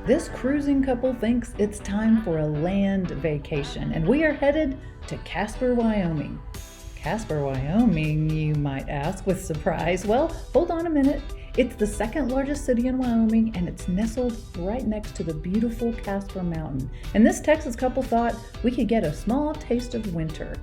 This cruising couple thinks it's time for a land vacation, and we are headed to Casper, Wyoming. Casper, Wyoming, you might ask with surprise. Well, hold on a minute. It's the second largest city in Wyoming, and it's nestled right next to the beautiful Casper Mountain. And this Texas couple thought we could get a small taste of winter.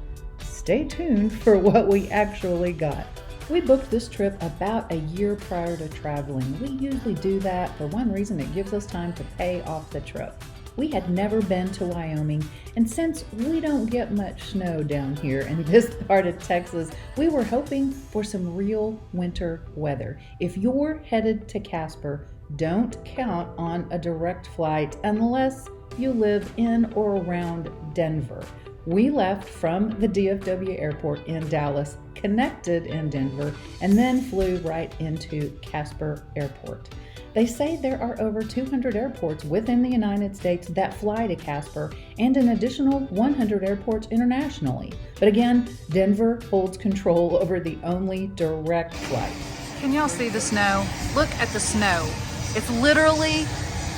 Stay tuned for what we actually got. We booked this trip about a year prior to traveling. We usually do that for one reason: it gives us time to pay off the trip. We had never been to Wyoming, and since we don't get much snow down here in this part of Texas, we were hoping for some real winter weather. If you're headed to Casper, don't count on a direct flight unless you live in or around Denver. We left from the DFW airport in Dallas, connected in Denver, and then flew right into Casper Airport. They say there are over 200 airports within the United States that fly to Casper, and an additional 100 airports internationally. But again, Denver holds control over the only direct flight. Can y'all see the snow? Look at the snow. It's literally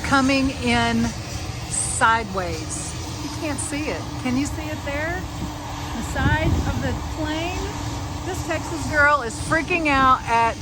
coming in sideways. You can't see it. Can you see it there? The side of the plane. This Texas girl is freaking out at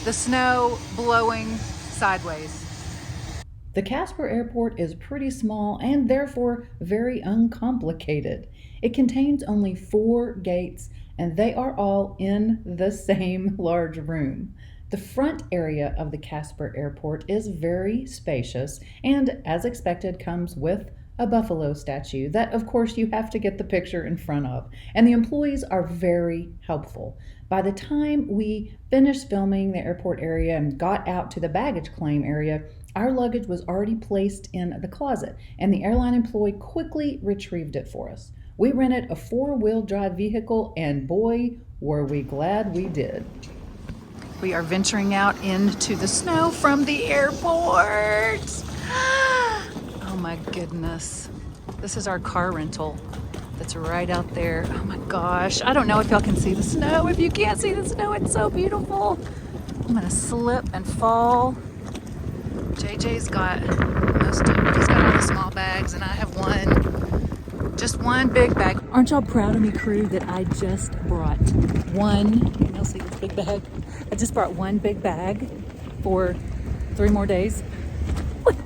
the snow blowing sideways. The Casper Airport is pretty small and therefore very uncomplicated. It contains only 4 gates, and they are all in the same large room. The front area of the Casper Airport is very spacious and, as expected, comes with a buffalo statue that, of course, you have to get the picture in front of. And the employees are very helpful. By the time we finished filming the airport area and got out to the baggage claim area, our luggage was already placed in the closet, and the airline employee quickly retrieved it for us. We rented a 4-wheel drive vehicle, and boy, were we glad we did. We are venturing out into the snow from the airport. Oh my goodness. This is our car rental that's right out there. Oh my gosh. I don't know if y'all can see the snow. If you can't see the snow, it's so beautiful. I'm gonna slip and fall. JJ's got most of it. He's got all the small bags, and I have just one big bag. Aren't y'all proud of me, crew, that I just brought one, y'all see this big bag? I just brought one big bag for 3 more days.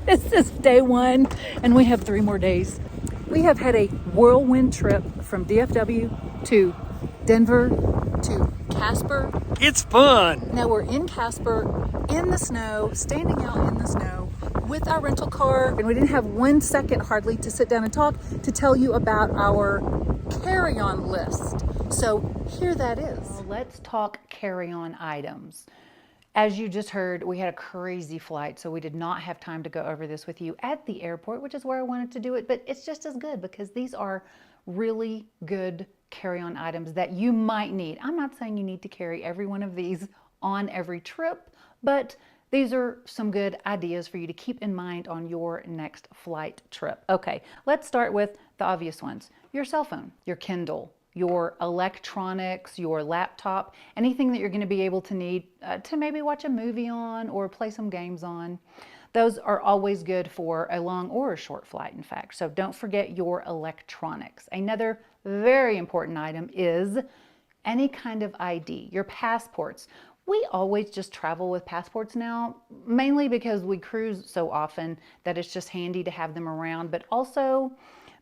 This is day 1, and we have 3 more days. We have had a whirlwind trip from DFW to Denver to Casper. It's fun. Now we're in Casper, in the snow, standing out in the snow with our rental car, and we didn't have 1 second hardly to sit down and talk to tell you about our carry-on list. So here that is. Let's talk carry-on items. As you just heard, we had a crazy flight, so we did not have time to go over this with you at the airport, which is where I wanted to do it, but it's just as good because these are really good carry-on items that you might need. I'm not saying you need to carry every one of these on every trip, but these are some good ideas for you to keep in mind on your next flight trip. Okay, let's start with the obvious ones. Your cell phone, your Kindle, your electronics, your laptop, anything that you're going to be able to need to maybe watch a movie on or play some games on. Those are always good for a long or a short flight, in fact. So don't forget your electronics. Another very important item is any kind of ID, your passports. We always just travel with passports now, mainly because we cruise so often that it's just handy to have them around, but also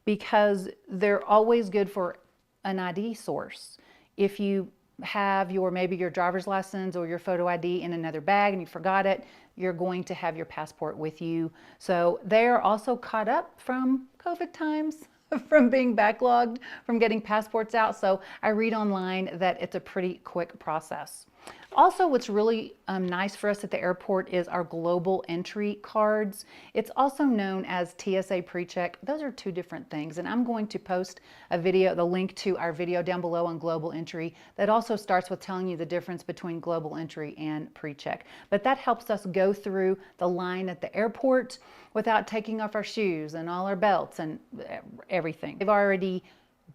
because they're always good for an ID source. If you have maybe your driver's license or your photo ID in another bag and you forgot it, you're going to have your passport with you. So they are also caught up from COVID times, from being backlogged, from getting passports out. So I read online that it's a pretty quick process. Also, what's really nice for us at the airport is our global entry cards. It's also known as TSA PreCheck. Those are 2 different things, and I'm going to post a video, the link to our video down below on global entry that also starts with telling you the difference between global entry and PreCheck. But that helps us go through the line at the airport without taking off our shoes and all our belts and everything. They've already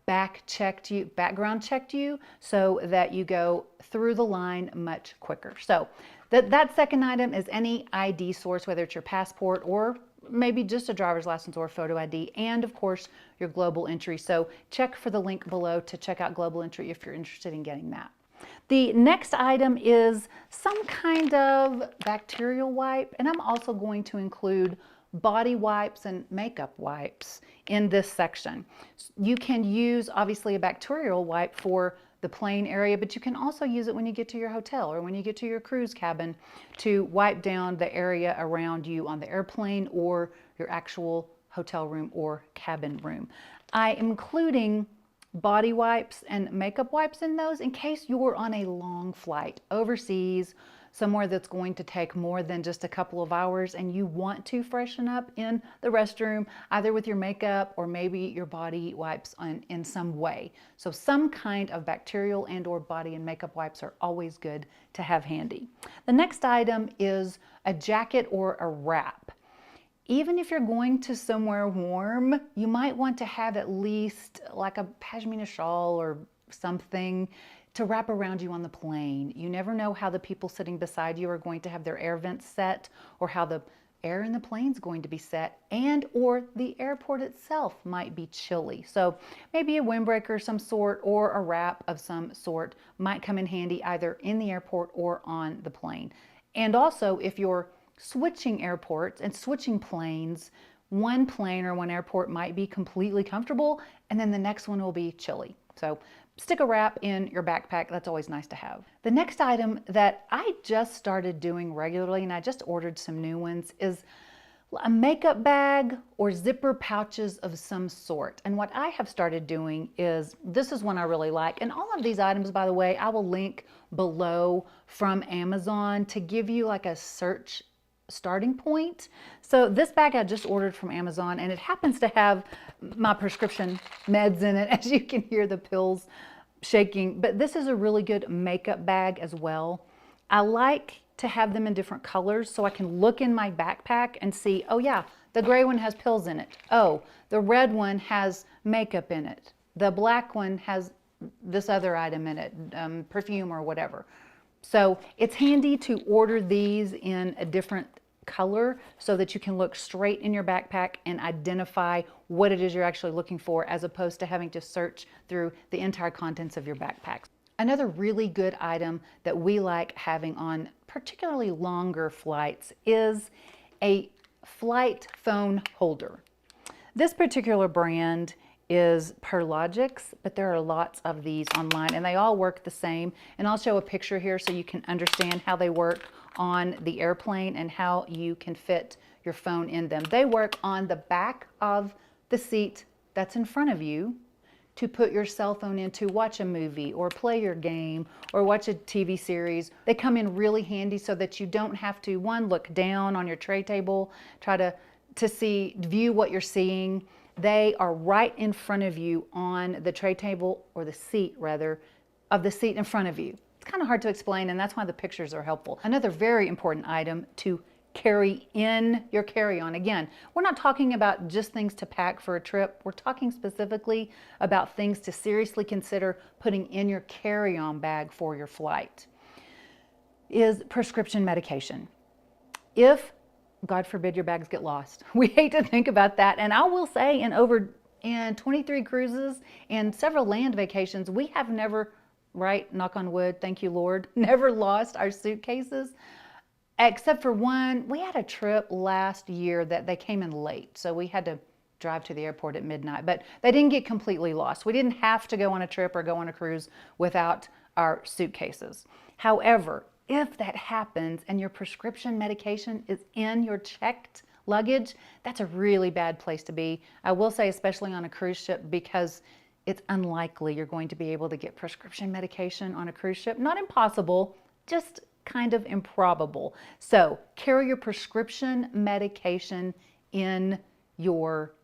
background checked you so that you go through the line much quicker. So that second item is any ID source, whether it's your passport or maybe just a driver's license or a photo ID, and of course your global entry. So check for the link below to check out global entry if you're interested in getting that. The next item is some kind of bacterial wipe, and I'm also going to include body wipes and makeup wipes in this section. You can use obviously a bacterial wipe for the plane area, but you can also use it when you get to your hotel or when you get to your cruise cabin to wipe down the area around you on the airplane or your actual hotel room or cabin room. I am including body wipes and makeup wipes in those in case you're on a long flight overseas, somewhere that's going to take more than just a couple of hours, and you want to freshen up in the restroom, either with your makeup or maybe your body wipes in some way. So some kind of bacterial and or body and makeup wipes are always good to have handy. The next item is a jacket or a wrap. Even if you're going to somewhere warm, you might want to have at least like a pashmina shawl or something to wrap around you on the plane. You never know how the people sitting beside you are going to have their air vents set, or how the air in the plane is going to be set, and or the airport itself might be chilly. So maybe a windbreaker of some sort or a wrap of some sort might come in handy either in the airport or on the plane. And also if you're switching airports and switching planes, one plane or one airport might be completely comfortable and then the next one will be chilly. So stick a wrap in your backpack. That's always nice to have. The next item that I just started doing regularly, and I just ordered some new ones, is a makeup bag or zipper pouches of some sort. And what I have started doing is, this is one I really like. And all of these items, by the way, I will link below from Amazon to give you like a search starting point. So this bag I just ordered from Amazon, and it happens to have my prescription meds in it, as you can hear the pills shaking. But this is a really good makeup bag as well. I like to have them in different colors so I can look in my backpack and see, oh yeah, the gray one has pills in it. Oh, the red one has makeup in it. The black one has this other item in it, perfume or whatever. So it's handy to order these in a different color so that you can look straight in your backpack and identify what it is you're actually looking for, as opposed to having to search through the entire contents of your backpack. Another really good item that we like having on particularly longer flights is a flight phone holder. This particular brand is Perlogix, but there are lots of these online and they all work the same. And I'll show a picture here so you can understand how they work on the airplane and how you can fit your phone in them. They work on the back of the seat that's in front of you to put your cell phone in to watch a movie or play your game or watch a TV series. They come in really handy so that you don't have to, one, look down on your tray table, try to view what you're seeing. They are right in front of you on the tray table, or the seat rather, of the seat in front of you. It's kind of hard to explain, and that's why the pictures are helpful. Another very important item to carry in your carry-on. Again, we're not talking about just things to pack for a trip. We're talking specifically about things to seriously consider putting in your carry-on bag for your flight. Is prescription medication. If God forbid your bags get lost. We hate to think about that. And I will say in 23 cruises and several land vacations, we have never, right, knock on wood, thank you Lord, never lost our suitcases. Except for one, we had a trip last year that they came in late. So we had to drive to the airport at midnight, but they didn't get completely lost. We didn't have to go on a trip or go on a cruise without our suitcases. However, if that happens and your prescription medication is in your checked luggage, that's a really bad place to be. I will say, especially on a cruise ship, because it's unlikely you're going to be able to get prescription medication on a cruise ship. Not impossible, just kind of improbable. So carry your prescription medication in your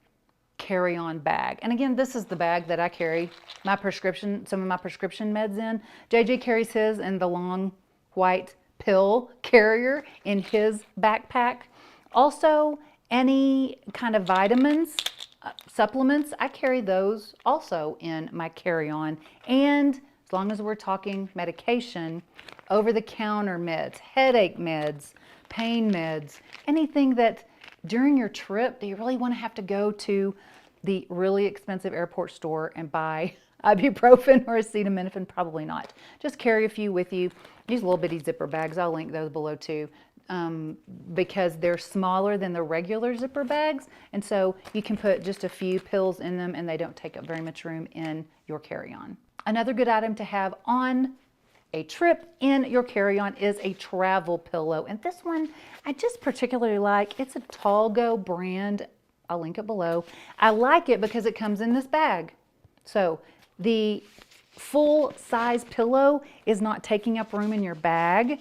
carry-on bag. And again, this is the bag that I carry my prescription, some of my prescription meds in. JJ carries his in the long white pill carrier in his backpack. Also, any kind of vitamins, supplements, I carry those also in my carry-on. And as long as we're talking medication, over-the-counter meds, headache meds, pain meds, anything that during your trip, do you really want to have to go to the really expensive airport store and buy ibuprofen or acetaminophen? Probably not. Just carry a few with you. These little bitty zipper bags, I'll link those below too, because they're smaller than the regular zipper bags. And so you can put just a few pills in them and they don't take up very much room in your carry-on. Another good item to have on a trip in your carry-on is a travel pillow. And this one I just particularly like. It's a Talgo brand. I'll link it below. I like it because it comes in this bag. So the full size pillow is not taking up room in your bag.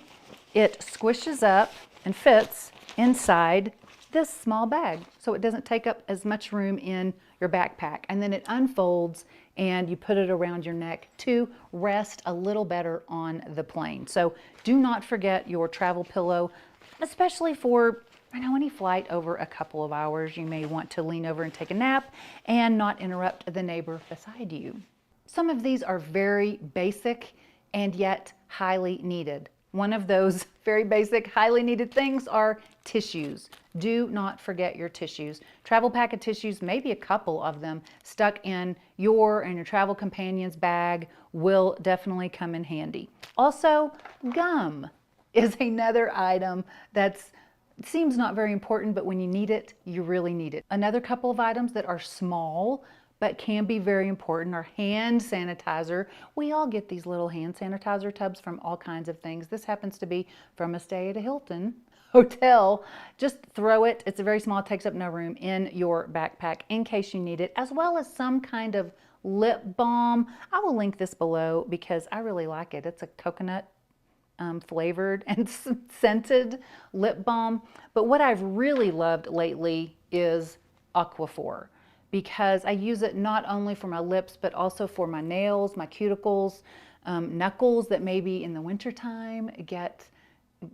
It squishes up and fits inside this small bag, so it doesn't take up as much room in your backpack. And then it unfolds and you put it around your neck to rest a little better on the plane. So do not forget your travel pillow, especially for any flight over a couple of hours. You may want to lean over and take a nap and not interrupt the neighbor beside you. Some of these are very basic and yet highly needed. One of those very basic, highly needed things are tissues. Do not forget your tissues. Travel pack of tissues, maybe a couple of them stuck in your and your travel companion's bag will definitely come in handy. Also, gum is another item that's seems not very important, but when you need it, you really need it. Another couple of items that are small but can be very important are hand sanitizer. We all get these little hand sanitizer tubs from all kinds of things. This happens to be from a stay at a Hilton hotel. Just throw it. It's a very small, it takes up no room in your backpack in case you need it, as well as some kind of lip balm. I will link this below because I really like it. It's a coconut flavored and scented lip balm. But what I've really loved lately is Aquaphor, because I use it not only for my lips, but also for my nails, my cuticles, knuckles that maybe in the wintertime get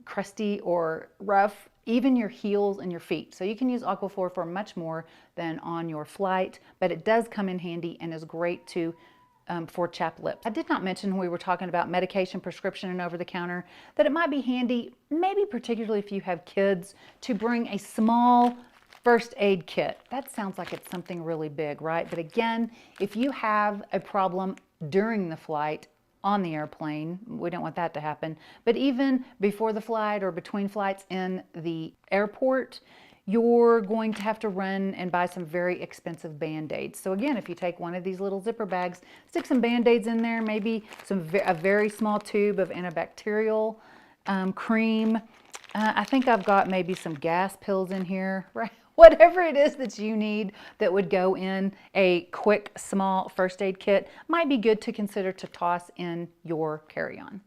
crusty or rough, even your heels and your feet. So you can use Aquaphor for much more than on your flight, but it does come in handy and is great to for chapped lips. I did not mention when we were talking about medication, prescription, and over-the-counter that it might be handy, maybe particularly if you have kids, to bring a small first aid kit. That sounds like it's something really big, right? But again, if you have a problem during the flight on the airplane, we don't want that to happen. But even before the flight or between flights in the airport, you're going to have to run and buy some very expensive Band-Aids. So again, if you take one of these little zipper bags, stick some Band-Aids in there, maybe a very small tube of antibacterial cream. I think I've got maybe some gas pills in here, right? Whatever it is that you need that would go in a quick, small first aid kit might be good to consider to toss in your carry-on.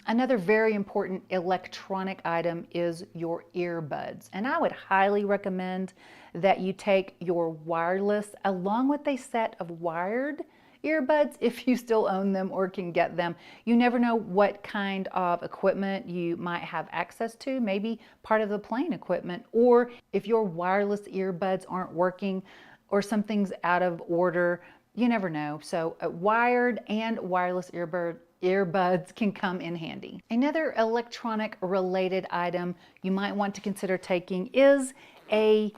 Another very important electronic item is your earbuds. And I would highly recommend that you take your wireless along with a set of wired earbuds if you still own them or can get them. You never know what kind of equipment you might have access to, maybe part of the plane equipment, or if your wireless earbuds aren't working or something's out of order, you never know. So wired and wireless earbuds can come in handy. Another electronic related item you might want to consider taking is a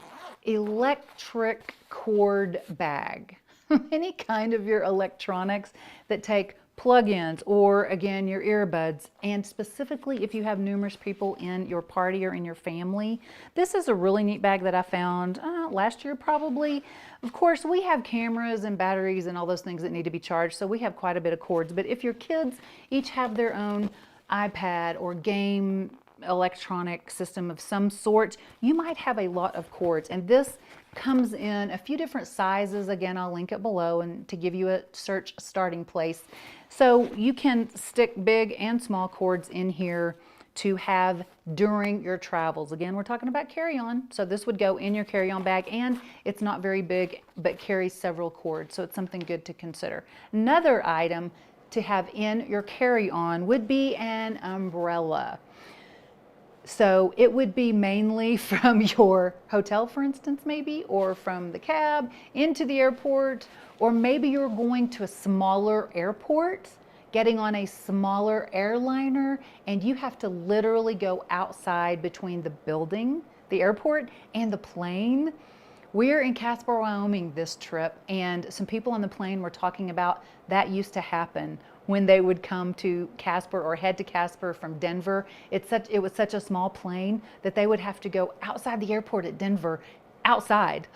electric cord bag. Any kind of your electronics that take plug-ins or again your earbuds, and specifically if you have numerous people in your party or in your family. This is a really neat bag that I found last year probably. Of course, we have cameras and batteries and all those things that need to be charged, so we have quite a bit of cords. But if your kids each have their own iPad or game electronic system of some sort, you might have a lot of cords, and this comes in a few different sizes. Again, I'll link it below and to give you a search starting place. So you can stick big and small cords in here to have during your travels. Again, we're talking about carry-on, so this would go in your carry-on bag, and it's not very big but carries several cords, so it's something good to consider. Another item to have in your carry-on would be an umbrella. So it would be mainly from your hotel, for instance, maybe, or from the cab into the airport, or maybe you're going to a smaller airport, getting on a smaller airliner, and you have to literally go outside between the building the airport and the plane. We're in Casper, Wyoming this trip, and some people on the plane were talking about that used to happen when they would come to Casper or head to Casper from Denver. It was such a small plane that they would have to go outside the airport at Denver, outside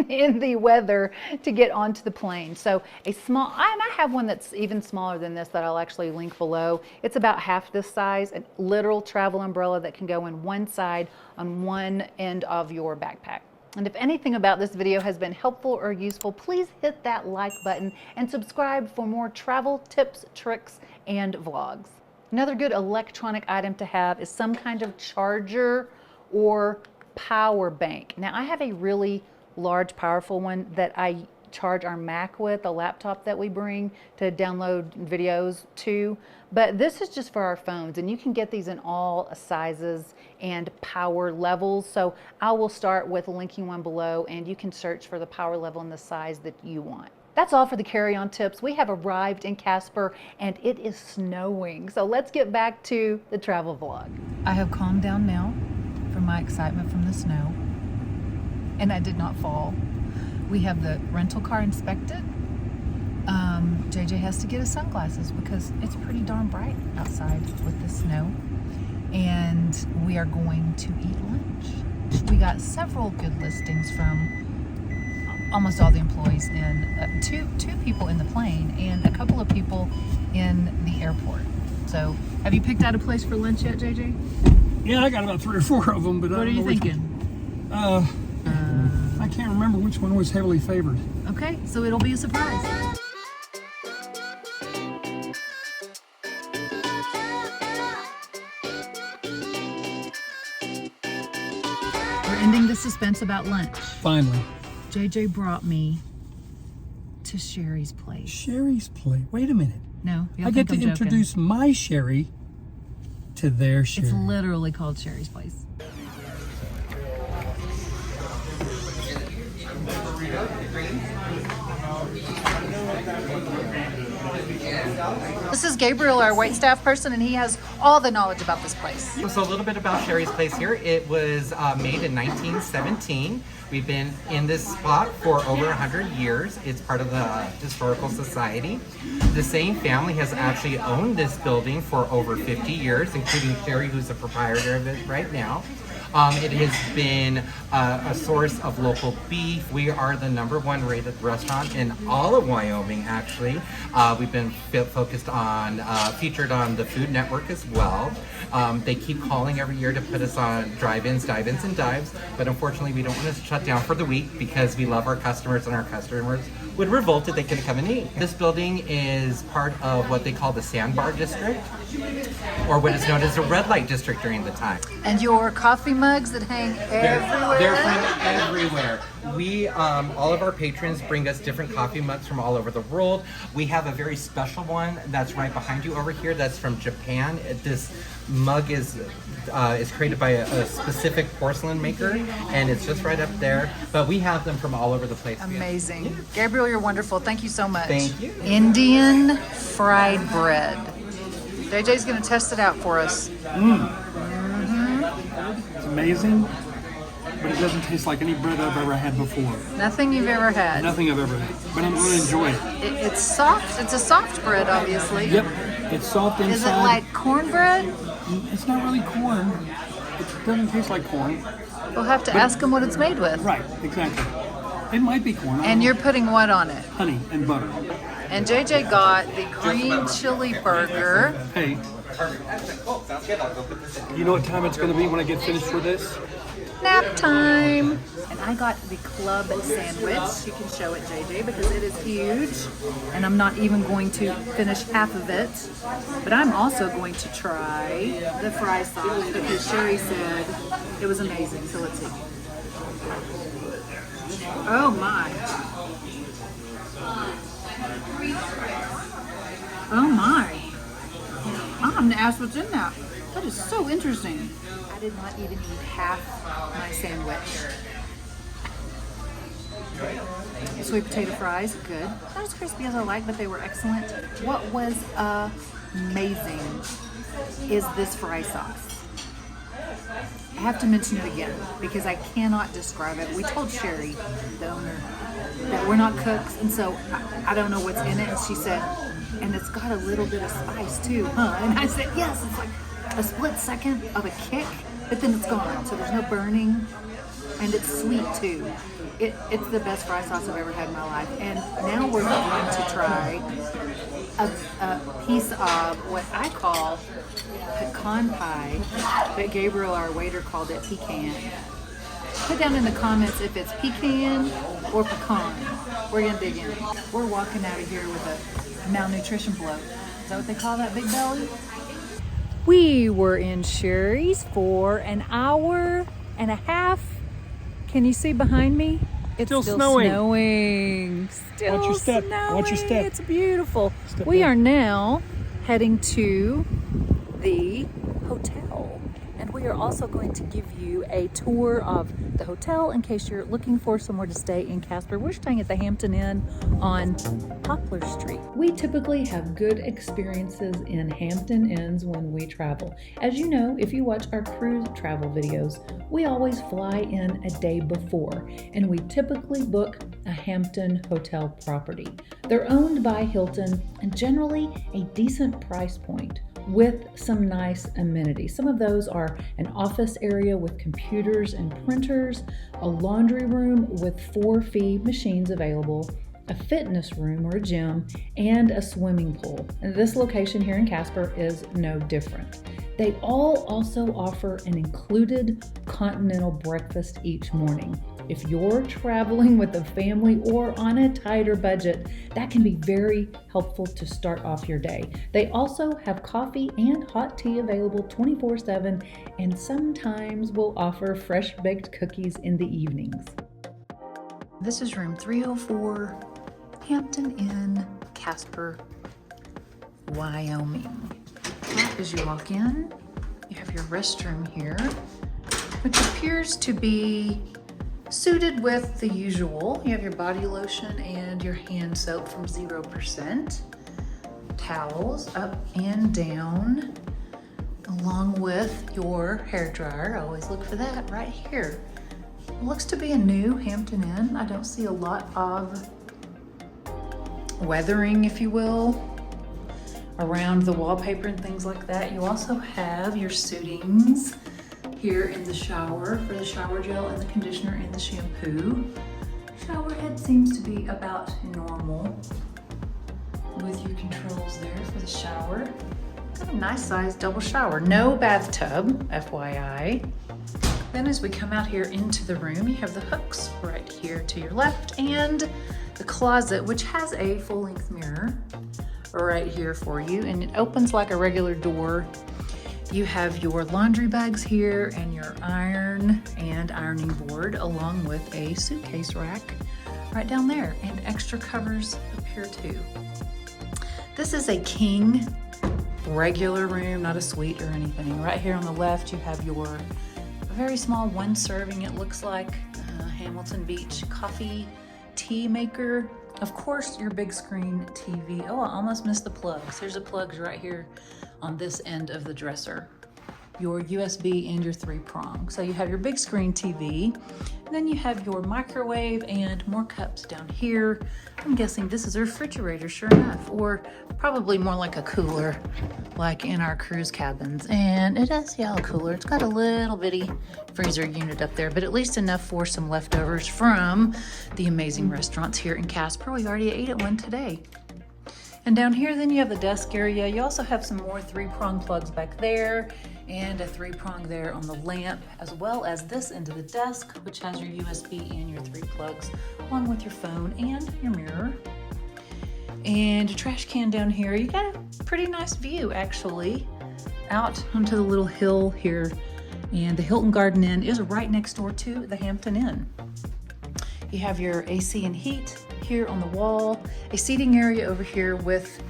in the weather, to get onto the plane. So a small, and I have one that's even smaller than this that I'll actually link below. It's about half this size, a literal travel umbrella that can go in one side on one end of your backpack. And if anything about this video has been helpful or useful, please hit that like button and subscribe for more travel tips, tricks, and vlogs. Another good electronic item to have is some kind of charger or power bank. Now, I have a really large, powerful one that I charge our Mac with, a laptop that we bring to download videos to, but this is just for our phones, and you can get these in all sizes and power levels. So I will start with linking one below, and you can search for the power level and the size that you want. That's all for the carry-on tips. We have arrived in Casper and it is snowing. So let's get back to the travel vlog. I have calmed down now from my excitement from the snow, and I did not fall. We have the rental car inspected. JJ has to get his sunglasses because it's pretty darn bright outside with the snow. And we are going to eat lunch. We got several good listings from almost all the employees in, two people in the plane and a couple of people in the airport. So have you picked out a place for lunch yet, JJ? Yeah, I got about 3 or 4 of them, but What are you thinking? I can't remember which one was heavily favored. Okay, so it'll be a surprise. We're ending the suspense about lunch. Finally. JJ brought me to Sherrie's place. Sherrie's plate. Wait a minute. No, I get to introduce my Sherrie to their Sherrie. It's literally called Sherrie's place. This is Gabriel, our waitstaff person, and he has all the knowledge about this place. So a little bit about Sherrie's place here. It was made in 1917. We've been in this spot for over 100 years. It's part of the Historical Society. The same family has actually owned this building for over 50 years, including Sherrie, who's the proprietor of it right now. It has been a source of local beef. We are the #1 rated restaurant in all of Wyoming, actually. We've been focused on, featured on the Food Network as well. They keep calling every year to put us on drive-ins, dive-ins, and dives, but unfortunately we don't want to shut down for the week because we love our customers, and our customers would revolt if they couldn't come and eat. This building is part of what they call the Sandbar District, or what is known as the Red Light District during the time. And your coffee mugs that hang everywhere. They're from everywhere. We, all of our patrons bring us different coffee mugs from all over the world. We have a very special one that's right behind you over here. That's from Japan. This mug is created by a specific porcelain maker, and it's just right up there. But we have them from all over the place. Amazing. Gabriel, you're wonderful. Thank you so much. Thank you. Indian fried bread. JJ's going to test it out for us. It's amazing, but it doesn't taste like any bread I've ever had before. Nothing you've ever had. Nothing I've ever had, but I'm going to enjoy it. It's soft. It's a soft bread, obviously. Yep, it's soft inside. Is it like cornbread? It's not really corn. It doesn't taste like corn. We'll have to ask him what it's made with. Right, exactly. It might be corn. And you're putting what on it? Honey and butter. And JJ got the green chili burger. Hey, you know what time it's going to be when I get finished with this? Nap time. And I got the club sandwich. You can show it, JJ, because it is huge. And I'm not even going to finish half of it. But I'm also going to try the fry sauce because Sherrie said it was amazing. So let's see. Oh my. Oh my. I'm going to ask what's in that. That is so interesting. I did not even eat half my sandwich. Sweet potato fries, good. Not as crispy as I like, but they were excellent. What was amazing is this fry sauce. I have to mention it again because I cannot describe it. We told Sherrie, the owner, that we're not cooks, and so I don't know what's in it. And she said, and it's got a little bit of spice too, huh? And I said, yes, it's like a split second of a kick, but then it's gone. So there's no burning, and it's sweet too. It's the best fry sauce I've ever had in my life. And now we're going to try a piece of what I call pecan pie, but Gabriel, our waiter, called it pecan. Put down in the comments if it's pecan or pecan. We're gonna dig in. We're walking out of here with a malnutrition bloat. Is that what they call that, big belly? We were in Sherrie's for an hour and a half. Can you see behind me? It's Still snowing. Still Watch your step. snowing. Watch your step. It's beautiful. Step We back. are now heading to the hotel, and we are also going to give you a tour of the hotel in case you're looking for somewhere to stay in Casper. We're staying at the Hampton Inn on Poplar Street. We typically have good experiences in Hampton Inns when we travel. As you know, if you watch our cruise travel videos, we always fly in a day before, and we typically book a Hampton hotel property. They're owned by Hilton and generally a decent price point with some nice amenities. Some of those are an office area with computers and printers, a laundry room with 4 fee machines available, a fitness room or a gym, and a swimming pool. And this location here in Casper is no different. They all also offer an included continental breakfast each morning. If you're traveling with a family or on a tighter budget, that can be very helpful to start off your day. They also have coffee and hot tea available 24/7, and sometimes will offer fresh baked cookies in the evenings. This is room 304, Hampton Inn, Casper, Wyoming. As you walk in, you have your restroom here, which appears to be suited with the usual. You have your body lotion and your hand soap from 0%, towels up and down, along with your hair dryer. Always look for that right here. It looks to be a new Hampton Inn. I don't see a lot of weathering, if you will, around the wallpaper and things like that. You also have your suitings here in the shower for the shower gel and the conditioner and the shampoo. Shower head seems to be about normal with your controls there for the shower. Got a nice sized double shower. No bathtub, FYI. Then as we come out here into the room, you have the hooks right here to your left and the closet, which has a full-length mirror right here for you, and it opens like a regular door. You have your laundry bags here and your iron and ironing board, along with a suitcase rack right down there, and extra covers up here too. This is a king regular room, not a suite or anything. Right here on the left, you have your very small 1 serving, it looks like, Hamilton Beach coffee tea maker. Of course, your big screen TV. Oh, I almost missed the plugs. Here's the plugs right here on this end of the dresser. Your USB and your 3-prong. So you have your big screen TV, and then you have your microwave and more cups down here. I'm guessing this is a refrigerator, sure enough, or probably more like a cooler, like in our cruise cabins. And it is, yeah, a cooler. It's got a little bitty freezer unit up there, but at least enough for some leftovers from the amazing restaurants here in Casper. We already ate at one today. And down here, then you have the desk area. You also have some more 3-prong plugs back there and a 3-prong there on the lamp, as well as this end of the desk, which has your USB and your 3 plugs, along with your phone and your mirror. And your trash can down here. You got a pretty nice view, actually, out onto the little hill here. And the Hilton Garden Inn is right next door to the Hampton Inn. You have your AC and heat here on the wall, a seating area over here with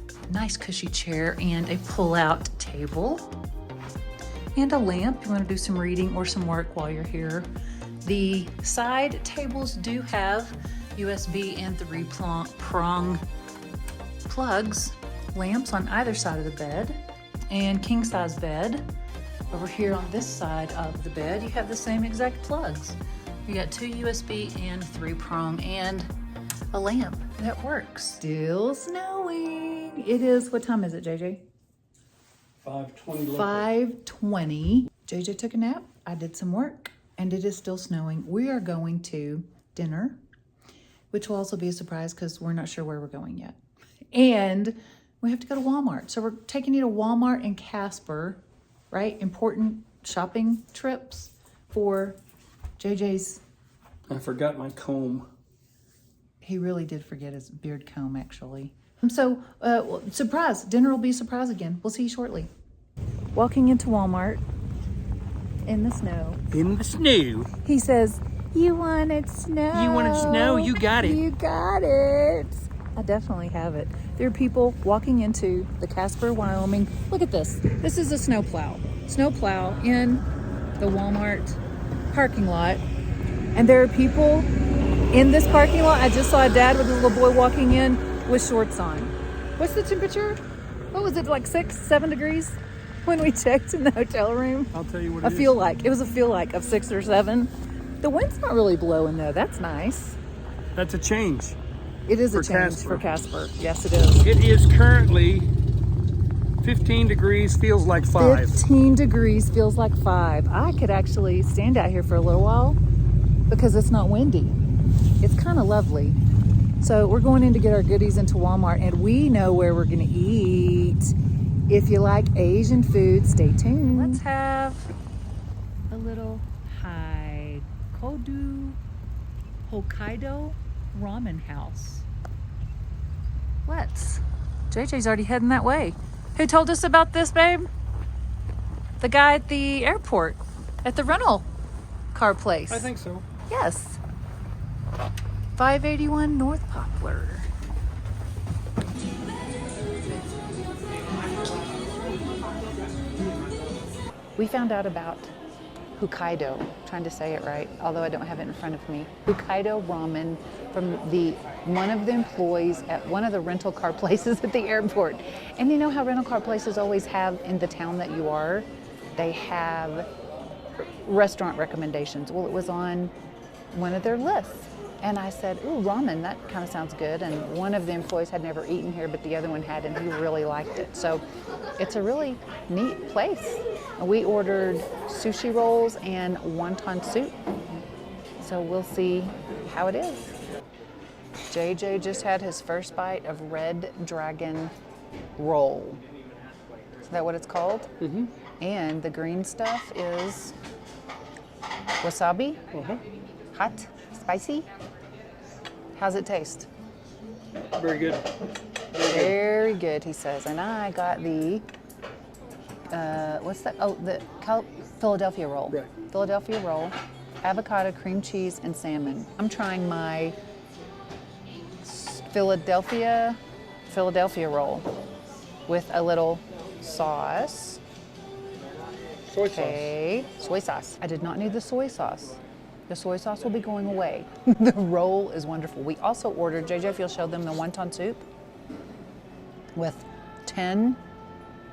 a nice cushy chair and a pull-out table, and a lamp. You want to do some reading or some work while you're here. The side tables do have USB and 3-prong plugs, lamps on either side of the bed, and king-size bed Over here on this side of the bed, you have the same exact plugs. You got 2 USB and 3-prong and a lamp that works. Still snowing. It is, what time is it, JJ? 5:20 local. 5:20. JJ took a nap. I did some work and it is still snowing. We are going to dinner, which will also be a surprise because we're not sure where we're going yet. And we have to go to Walmart. So we're taking you to Walmart and Casper, right? Important shopping trips for JJ's. I forgot my comb. He really did forget his beard comb, actually. So, surprise. Dinner will be a surprise again. We'll see you shortly. Walking into Walmart in the snow. In the snow. He says, "You wanted snow. You wanted snow? You got it." You got it." I definitely have it. There are people walking into the Casper, Wyoming. Look at this. This is a snowplow. Snowplow in the Walmart parking lot. And there are people in this parking lot. I just saw a dad with a little boy walking in with shorts on. What's the temperature? What was it, like 6, 7 degrees when we checked in the hotel room? I'll tell you what It was a feel like of 6 or 7. The wind's not really blowing though. That's nice. That's a change. It is a For change Casper. for Casper. Yes, it is. It is currently 15 degrees, feels like 5. 15 degrees feels like 5. I could actually stand out here for a little while because it's not windy. It's kind of lovely. So we're going in to get our goodies into Walmart and we know where we're going to eat. If you like Asian food, stay tuned. Let's have a little Hokkaido ramen house. Let's. JJ's already heading that way. Who told us about this, babe? The guy at the airport, at the rental car place. I think so. Yes. 581 North Poplar. We found out about Hokkaido, trying to say it right, although I don't have it in front of me. Hokkaido ramen from one of the employees at one of the rental car places at the airport. And you know how rental car places always have in the town that you are, they have restaurant recommendations. Well, it was on one of their lists. And I said, ooh, ramen, that kind of sounds good. And one of the employees had never eaten here, but the other one had, and he really liked it. So it's a really neat place. We ordered sushi rolls and wonton soup. So we'll see how it is. JJ just had his first bite of Red Dragon roll. Is that what it's called? Mm-hmm. And the green stuff is wasabi, hot, spicy. How's it taste? Very good. Very good, he says. And I got the, what's that? Oh, the Philadelphia roll. Right. Philadelphia roll, avocado, cream cheese, and salmon. I'm trying my Philadelphia roll with a little sauce. Soy sauce. Okay, soy sauce. I did not need the soy sauce. The soy sauce will be going away. The roll is wonderful. We also ordered, JJ, if you'll show them the wonton soup with 10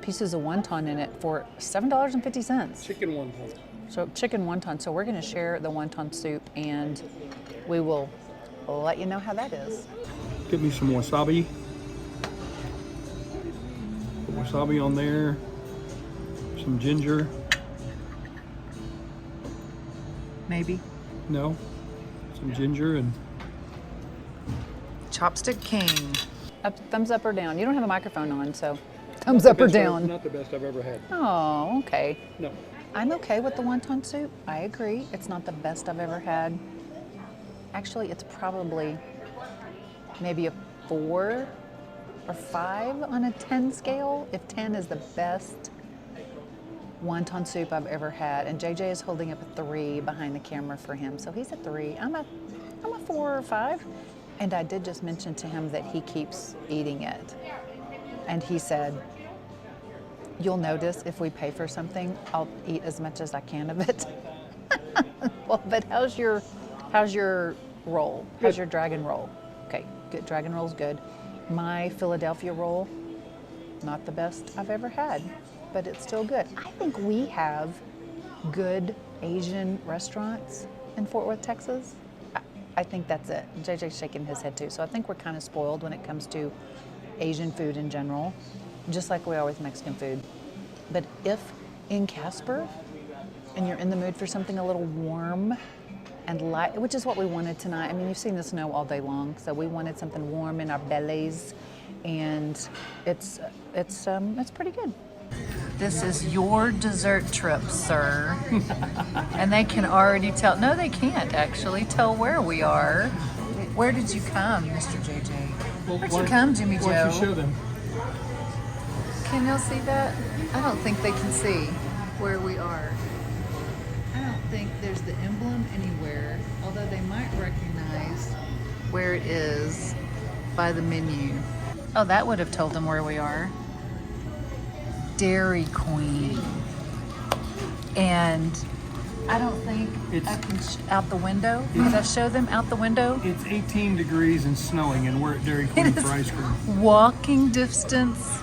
pieces of wonton in it for $7.50. Chicken wonton. So chicken wonton. So we're gonna share the wonton soup and we will let you know how that is. Get me some wasabi. Put wasabi on there. Some ginger. Maybe. No. Some ginger and Chopstick King. Thumbs up or down. You don't have a microphone on, so thumbs up or down. Not the best I've ever had. Oh, okay. No. I'm okay with the wonton soup. I agree. It's not the best I've ever had. Actually, it's probably maybe a 4 or 5 on a 10 scale, if 10 is the best wonton soup I've ever had. And JJ is holding up a 3 behind the camera for him. So he's a 3. I'm a 4 or 5. And I did just mention to him that he keeps eating it. And he said, you'll notice if we pay for something, I'll eat as much as I can of it. Well, but how's your roll? How's your dragon roll? Okay, good. Dragon roll's good. My Philadelphia roll, not the best I've ever had. but it's still good. I think we have good Asian restaurants in Fort Worth, Texas. I think that's it. JJ's shaking his head too. So I think we're kind of spoiled when it comes to Asian food in general, just like we are with Mexican food. But if in Casper, and you're in the mood for something a little warm and light, which is what we wanted tonight. I mean, you've seen the snow all day long, so we wanted something warm in our bellies, and it's pretty good. This is your dessert trip, sir. And they can already tell. No, they can't actually tell where we are. Where did you come, Mr. JJ? Where'd you come, Jimmy Joe? Why don't you show them? Can y'all see that? I don't think they can see where we are. I don't think there's the emblem anywhere, although they might recognize where it is by the menu. Oh, that would have told them where we are. Dairy Queen. And I don't think I can out the window. Can I show them out the window? It's 18 degrees and snowing, and we're at Dairy Queen for ice cream. Walking distance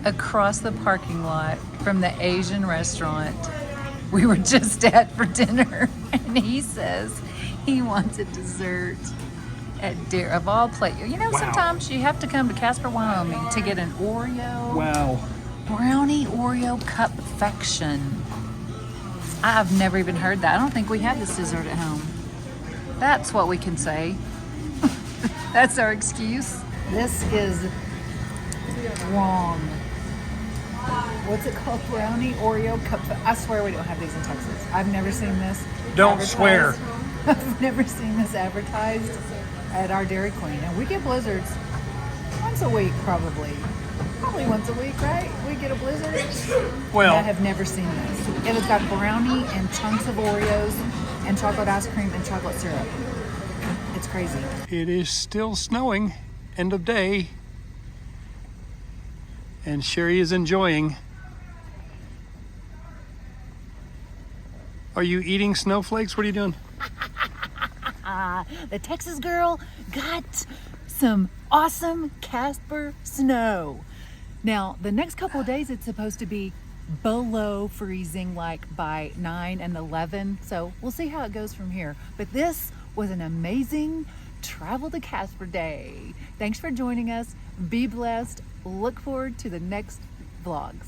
across the parking lot from the Asian restaurant we were just at for dinner. And he says he wants a dessert at of all places. You know, Wow. Sometimes you have to come to Casper, Wyoming to get an Oreo. Wow. Brownie Oreo Cupfection. I've never even heard that. I don't think we have this dessert at home. That's what we can say. That's our excuse. This is wrong. What's it called? Brownie Oreo cup. I swear we don't have these in Texas. I've never seen this. Don't advertised. swear. I've never seen this advertised at our Dairy Queen. And we get blizzards once a week, probably. Probably once a week, right? We get a blizzard. Well, I have never seen this. It has got brownie and chunks of Oreos and chocolate ice cream and chocolate syrup. It's crazy. it is still snowing. End of day. And Sherrie is enjoying. Are you eating snowflakes? What are you doing? The Texas girl got some awesome Casper snow. Now, the next couple of days, it's supposed to be below freezing, like by 9 and 11. So we'll see how it goes from here. But this was an amazing travel to Casper day. Thanks for joining us. Be blessed. Look forward to the next vlogs.